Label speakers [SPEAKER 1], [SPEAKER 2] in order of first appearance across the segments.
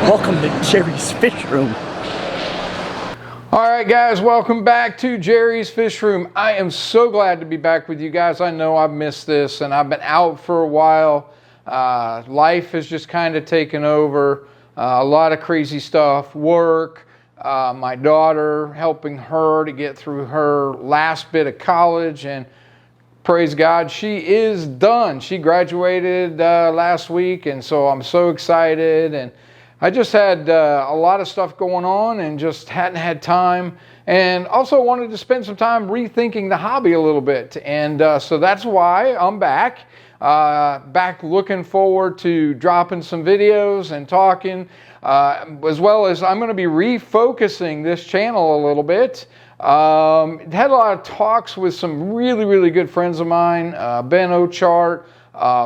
[SPEAKER 1] Welcome to Jerry's Fish Room.
[SPEAKER 2] All right, guys, welcome back to Jerry's Fish Room. I am so glad to be back with you guys. I know I've missed this and I've been out for a while. Life has just kind of taken over. A lot of crazy stuff, work, my daughter, helping her to get through her last bit of college, and praise God, she is done. She graduated last week, and so I'm so excited. And I just had a lot of stuff going on and just hadn't had time, and also wanted to spend some time rethinking the hobby a little bit. And so that's why I'm back. Back looking forward to dropping some videos and talking, as well as I'm going to be refocusing this channel a little bit. Had a lot of talks with some really good friends of mine, Ben Ochart,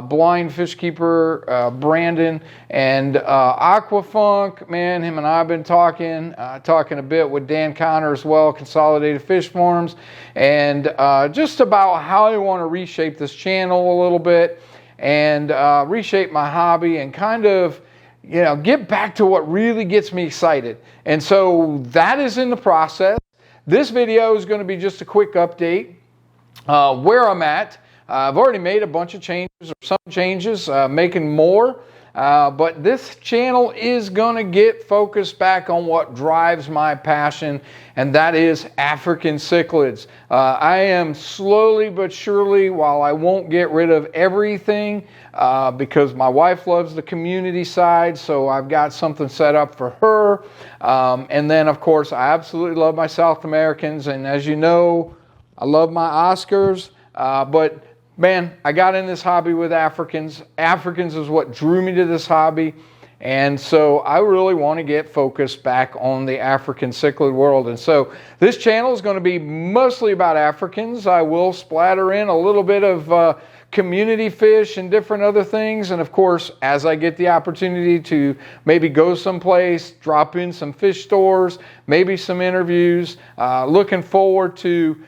[SPEAKER 2] blind fish keeper Brandon, and Aqua Funk, man, him and I have been talking a bit with Dan Connor as well, Consolidated Fish Farms, and just about how I want to reshape this channel a little bit, and reshape my hobby, and kind of, you know, get back to what really gets me excited. And so that is in the process. This video is going to be just a quick update where I'm at. I've already made a bunch of changes, or some changes, making more. But this channel is going to get focused back on what drives my passion, and that is African cichlids. I am slowly but surely, while I won't get rid of everything, because my wife loves the community side, so I've got something set up for her. And then, of course, I absolutely love my South Americans, and as you know, I love my Oscars, but man, I got in this hobby with Africans. Africans is what drew me to this hobby. And so I really want to get focused back on the African cichlid world. And so this channel is going to be mostly about Africans. I will splatter in a little bit of community fish and different other things. And of course, as I get the opportunity to maybe go someplace, drop in some fish stores, maybe some interviews, looking forward to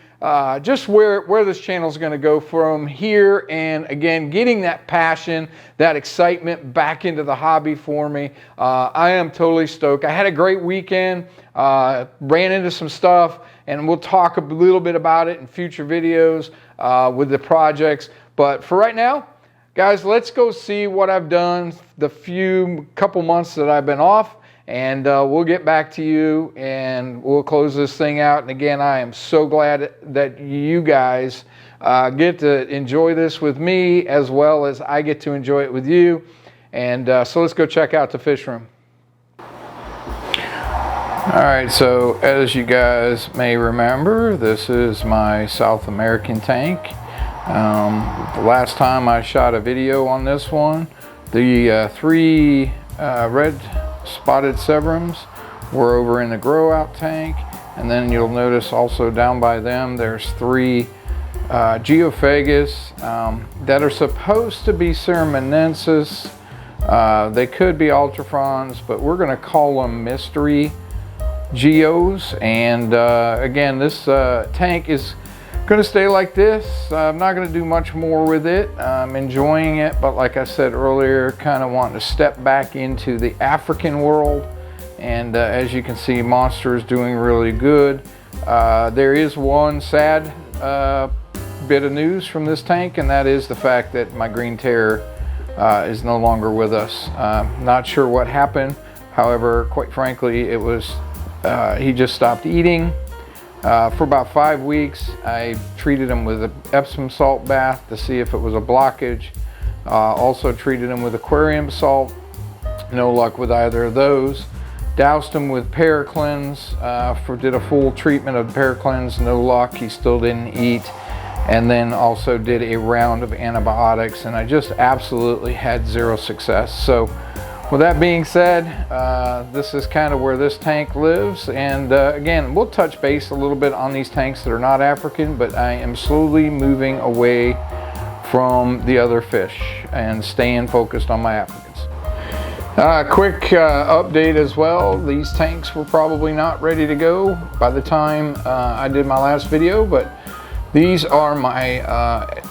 [SPEAKER 2] just where this channel is going to go from here, and again, getting that passion, that excitement back into the hobby for me. I am totally stoked. I had a great weekend, ran into some stuff, and we'll talk a little bit about it in future videos with the projects. But for right now, guys, let's go see what I've done the couple months that I've been off. And we'll get back to you, and we'll close this thing out. And again, I am so glad that you guys get to enjoy this with me, as well as I get to enjoy it with you. And so let's go check out the fish room. All right, so as you guys may remember, this is my South American tank. The last time I shot a video on this one, the three red spotted severums were over in the grow out tank, and then you'll notice also down by them there's three geophagus that are supposed to be Ceremonensis. They could be ultrafrons, but we're going to call them mystery geos. And again, this tank is going to stay like this. I'm not going to do much more with it. I'm enjoying it, but like I said earlier, kind of wanting to step back into the African world. And as you can see, Monster is doing really good. There is one sad bit of news from this tank, and that is the fact that my green terror is no longer with us. Not sure what happened. However, quite frankly, it was he just stopped eating. For about 5 weeks, I treated him with an Epsom salt bath to see if it was a blockage. Also treated him with aquarium salt. No luck with either of those. Doused him with Paracleanse, did a full treatment of Paracleanse, no luck, he still didn't eat. And then also did a round of antibiotics, and I just absolutely had zero success. So with that being said, this is kind of where this tank lives. And again, we'll touch base a little bit on these tanks that are not African, but I am slowly moving away from the other fish and staying focused on my Africans. Quick update as well. These tanks were probably not ready to go by the time I did my last video, but these are my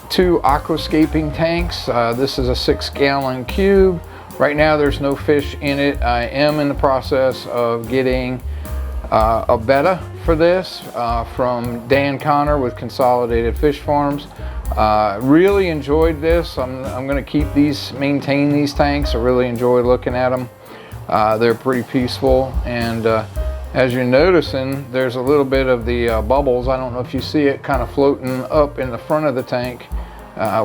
[SPEAKER 2] two Aquascaping tanks. This is a 6-gallon cube. Right now there's no fish in it. I am in the process of getting a betta for this from Dan Connor with Consolidated Fish Farms. Really enjoyed this. I'm going to maintain these tanks. I really enjoy looking at them. They're pretty peaceful, and as you're noticing, there's a little bit of the bubbles. I don't know if you see it kind of floating up in the front of the tank,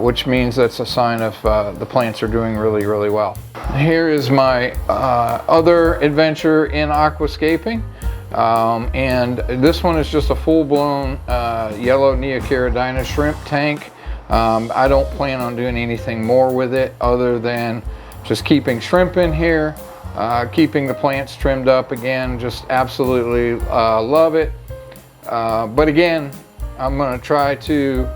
[SPEAKER 2] which means that's a sign of the plants are doing really, really well. Here is my other adventure in aquascaping, and this one is just a full-blown yellow Neocaridina shrimp tank. I don't plan on doing anything more with it other than just keeping shrimp in here, keeping the plants trimmed up again. Just absolutely love it. But again, I'm going to try to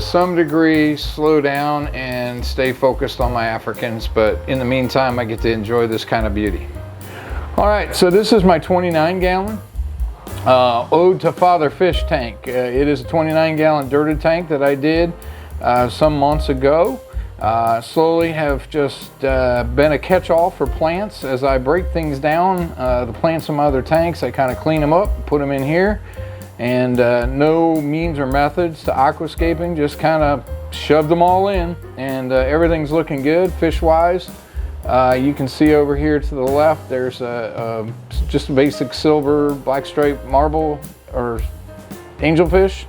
[SPEAKER 2] some degree slow down and stay focused on my Africans, but in the meantime I get to enjoy this kind of beauty. All right, so this is my 29-gallon Ode to Father Fish tank. It is a 29-gallon dirted tank that I did some months ago. Slowly have just been a catch-all for plants. As I break things down, the plants in my other tanks, I kind of clean them up, put them in here, and no means or methods to aquascaping, just kind of shoved them all in, and everything's looking good fish-wise. You can see over here to the left, there's just a basic silver blackstripe marble or angelfish.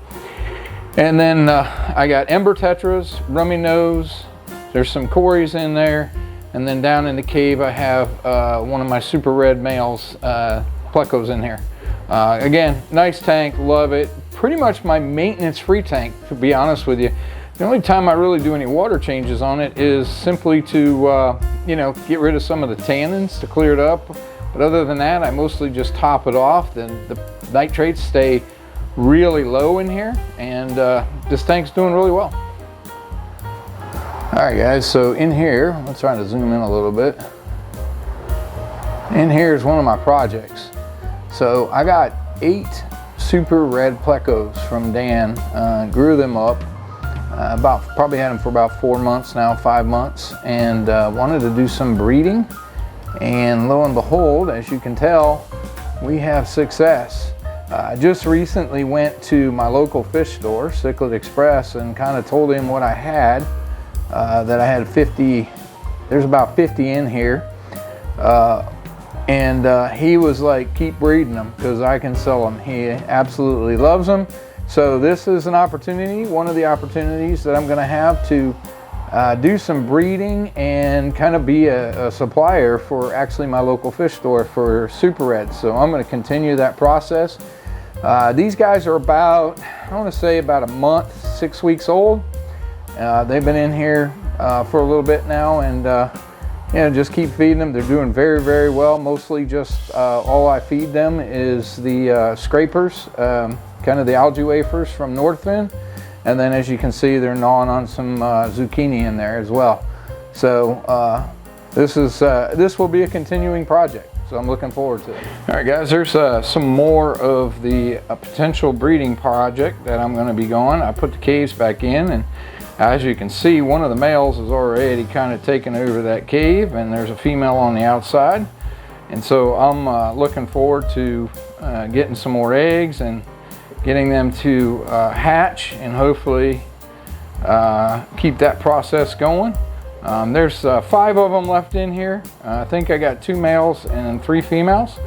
[SPEAKER 2] And then I got ember tetras, rummy nose, there's some cories in there. And then down in the cave, I have one of my super red males, plecos in here. Again, nice tank, love it. Pretty much my maintenance-free tank, to be honest with you. The only time I really do any water changes on it is simply to, you know, get rid of some of the tannins to clear it up. But other than that, I mostly just top it off. Then the nitrates stay really low in here, and this tank's doing really well. All right, guys, so in here, let's try to zoom in a little bit. In here is one of my projects. So I got 8 super red plecos from Dan, grew them up. Probably had them for about 4 months now, 5 months, and wanted to do some breeding. And lo and behold, as you can tell, we have success. I just recently went to my local fish store, Cichlid Express, and kind of told him what I had, that I had 50, there's about 50 in here. And he was like, keep breeding them because I can sell them. He absolutely loves them. So this is an opportunity, one of the opportunities that I'm going to have to do some breeding and kind of be a supplier for actually my local fish store for super reds. So I'm going to continue that process. These guys are about, I want to say about a month, 6 weeks old. They've been in here for a little bit now, and you know, just keep feeding them. They're doing very, very well. Mostly just all I feed them is the scrapers, kind of the algae wafers from Northfin, and then as you can see, they're gnawing on some zucchini in there as well. So this will be a continuing project, so I'm looking forward to it. All right, guys, there's some more of the potential breeding project that I'm going to be going. I put the caves back in, and as you can see, one of the males is already kind of taken over that cave, and there's a female on the outside. And so I'm looking forward to getting some more eggs and getting them to hatch, and hopefully keep that process going. There's 5 of them left in here. I think I got 2 males and 3 females.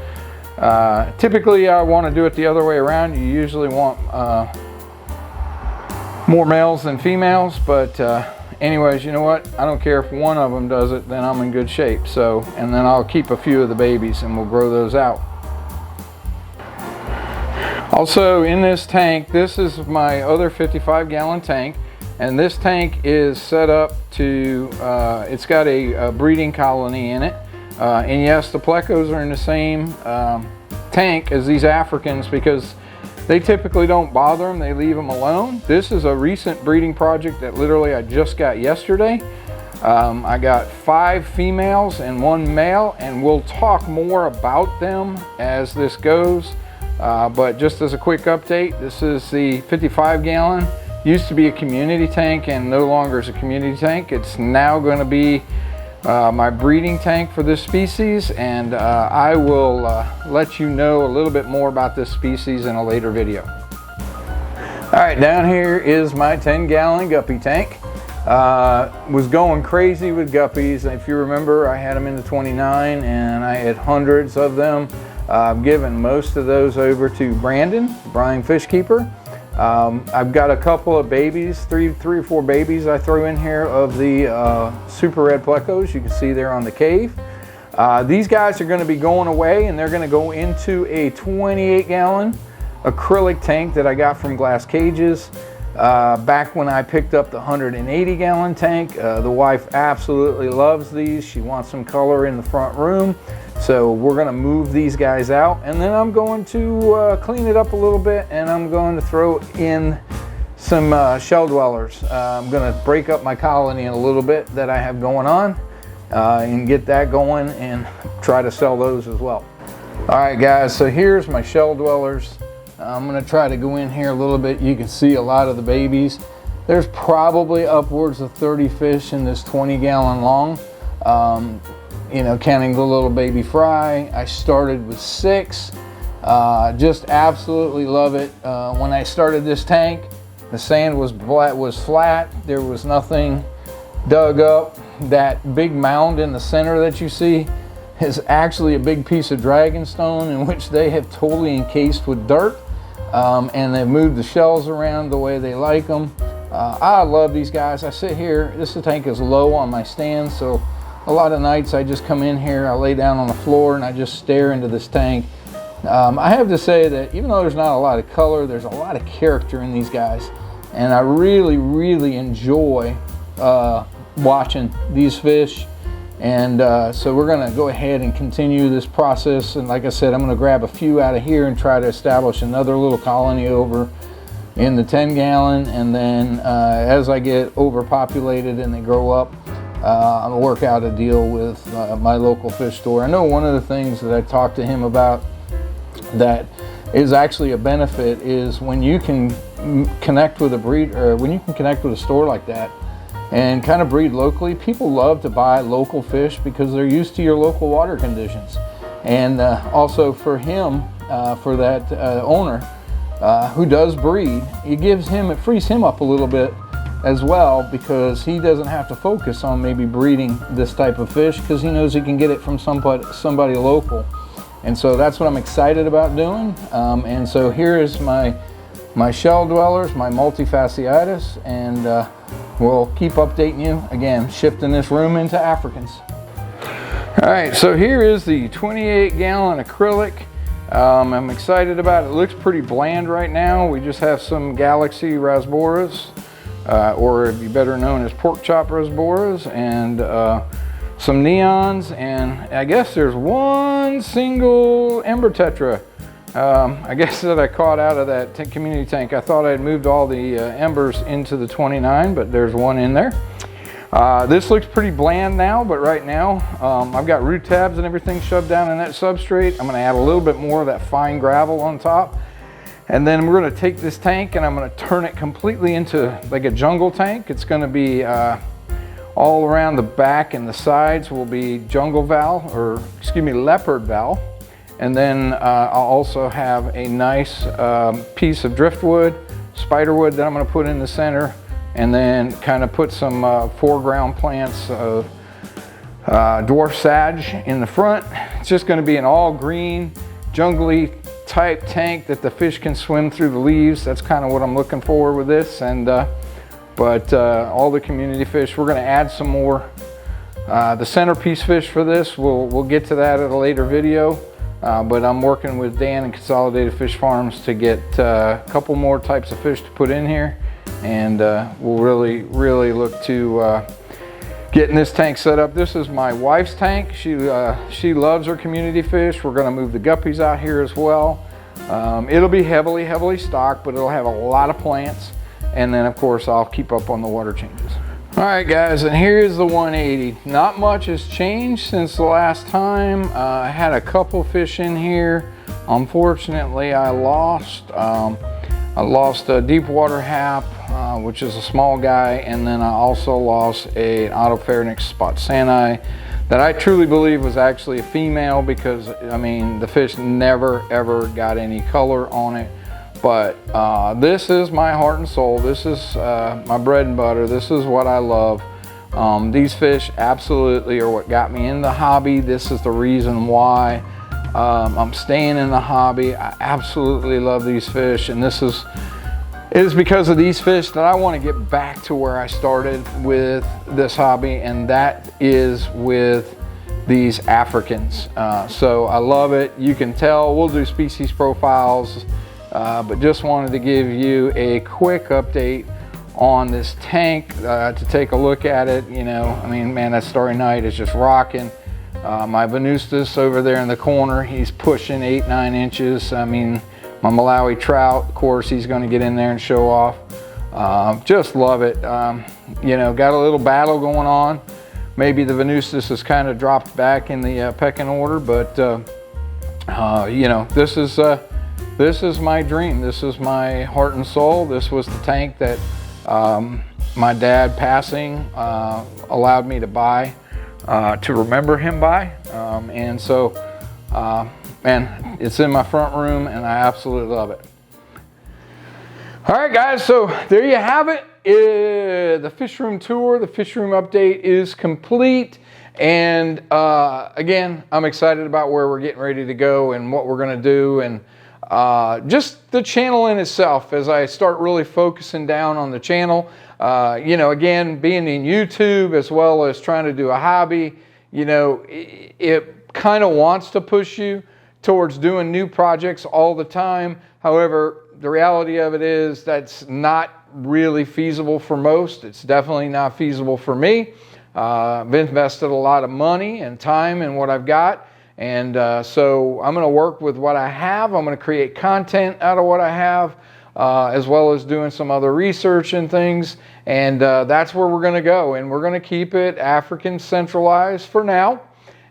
[SPEAKER 2] Typically I want to do it the other way around. You usually want more males than females, but anyways, you know what? I don't care if one of them does it, then I'm in good shape. So, and then I'll keep a few of the babies and we'll grow those out. Also in this tank, this is my other 55-gallon tank, and this tank is set up to, it's got a breeding colony in it. And yes, the plecos are in the same tank as these Africans because they typically don't bother them, they leave them alone. This is a recent breeding project that literally I just got yesterday. I got 5 females and 1 male, and we'll talk more about them as this goes. But just as a quick update, this is the 55-gallon. Used to be a community tank and no longer is a community tank. It's now going to be my breeding tank for this species, and I will let you know a little bit more about this species in a later video. All right, down here is my 10-gallon guppy tank. Was going crazy with guppies. If you remember, I had them in the 29 and I had hundreds of them. I've given most of those over to Brian Fish Keeper. I've got a couple of babies, three or four babies I threw in here of the Super Red Plecos. You can see there on the cave. These guys are going to be going away, and they're going to go into a 28-gallon acrylic tank that I got from Glass Cages. Back when I picked up the 180-gallon tank, the wife absolutely loves these. She wants some color in the front room. So we're going to move these guys out, and then I'm going to clean it up a little bit, and I'm going to throw in some shell dwellers. I'm going to break up my colony in a little bit that I have going on and get that going and try to sell those as well. All right, guys, so here's my shell dwellers. I'm going to try to go in here a little bit. You can see a lot of the babies. There's probably upwards of 30 fish in this 20-gallon long. You know, counting the little baby fry. I started with 6. Just absolutely love it. When I started this tank, the sand was flat. There was nothing dug up. That big mound in the center that you see is actually a big piece of dragon stone in which they have totally encased with dirt. And they've moved the shells around the way they like them. I love these guys. I sit here, this tank is low on my stand, so a lot of nights I just come in here, I lay down on the floor and I just stare into this tank. I have to say that even though there's not a lot of color, there's a lot of character in these guys. And I really enjoy watching these fish. And so we're going to go ahead and continue this process. And like I said, I'm going to grab a few out of here and try to establish another little colony over in the 10-gallon. And then as I get overpopulated and they grow up, I'll work out a deal with my local fish store. I know one of the things that I talked to him about that is actually a benefit is when you can connect with a breeder, or when you can connect with a store like that and kind of breed locally. People love to buy local fish because they're used to your local water conditions. And also for him, for that owner who does breed, it frees him up a little bit as well, because he doesn't have to focus on maybe breeding this type of fish because he knows he can get it from somebody local. And so that's what I'm excited about doing. And so here is my shell dwellers, my multifasciitis, and we'll keep updating you. Again, shifting this room into Africans. All right, so here is the 28-gallon acrylic. I'm excited about it. It looks pretty bland right now. We just have some Galaxy Rasboras, or it'd be better known as pork chop Rasboras, and some neons, and I guess there's one single ember tetra. I guess that I caught out of that community tank. I thought I had moved all the embers into the 29, but there's one in there. This looks pretty bland now, but right now I've got root tabs and everything shoved down in that substrate. I'm going to add a little bit more of that fine gravel on top. And then we're going to take this tank and I'm going to turn it completely into like a jungle tank. It's going to be all around the back and the sides will be jungle val, or excuse me, leopard val. And then I'll also have a nice piece of driftwood, spiderwood that I'm going to put in the center, and then kind of put some foreground plants of dwarf sage in the front. It's just going to be an all green, jungly type tank that the fish can swim through the leaves. That's kind of what I'm looking for with this. And but all the community fish, we're going to add some more. The centerpiece fish for this, we'll get to that at a later video. But I'm working with Dan and Consolidated Fish Farms to get a couple more types of fish to put in here. And we'll really look to getting this tank set up. This is my wife's tank. She loves her community fish. We're going to move the guppies out here as well. It'll be heavily stocked, but it'll have a lot of plants. And then of course I'll keep up on the water changes. All right guys, and here's the 180. Not much has changed since the last time. I had a couple fish in here. Unfortunately, I lost a deep water hap. which is a small guy, and then I also lost an Autopharynx spot sani that I truly believe was actually a female, because I mean the fish never ever got any color on it. But this is my heart and soul. This is my bread and butter. This is what I love. These fish absolutely are what got me in the hobby. This is the reason why I'm staying in the hobby. I absolutely love these fish, and it is because of these fish that I want to get back to where I started with this hobby, and that is with these Africans. So I love it. You can tell. We'll do species profiles, but just wanted to give you a quick update on this tank to take a look at it. You know, I mean, man, that Starry Night is just rocking. My Venustus over there in the corner, he's pushing 8-9 inches. I mean, my Malawi trout, of course, he's going to get in there and show off. Just love it. You know, got a little battle going on. Maybe the Venustus has kind of dropped back in the pecking order, but you know, this is my dream. This is my heart and soul. This was the tank that my dad passing allowed me to buy, to remember him by, and so man, it's in my front room and I absolutely love it. All right guys, so there you have it. The fish room tour, the fish room update is complete, and again, I'm excited about where we're getting ready to go and what we're going to do, and just the channel in itself as I start really focusing down on the channel. You know, again, being in YouTube as well as trying to do a hobby, you know, it kind of wants to push you towards doing new projects all the time. However, the reality of it is that's not really feasible for most. It's definitely not feasible for me. I've invested a lot of money and time in what I've got. And so I'm going to work with what I have. I'm going to create content out of what I have, as well as doing some other research and things. And that's where we're going to go. And we're going to keep it African centralized for now.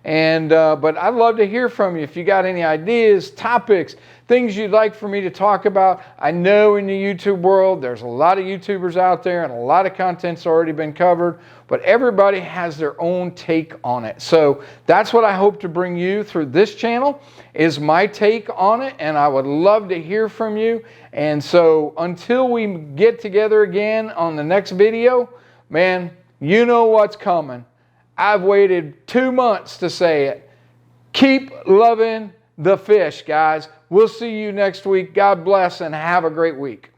[SPEAKER 2] And but I'd love to hear from you if you got any ideas, topics, things you'd like for me to talk about. I know in the YouTube world, there's a lot of YouTubers out there and a lot of content's already been covered, but everybody has their own take on it. So that's what I hope to bring you through this channel, is my take on it, and I would love to hear from you. And so until we get together again on the next video, man, you know what's coming. I've waited 2 months to say it. Keep loving the fish, guys. We'll see you next week. God bless and have a great week.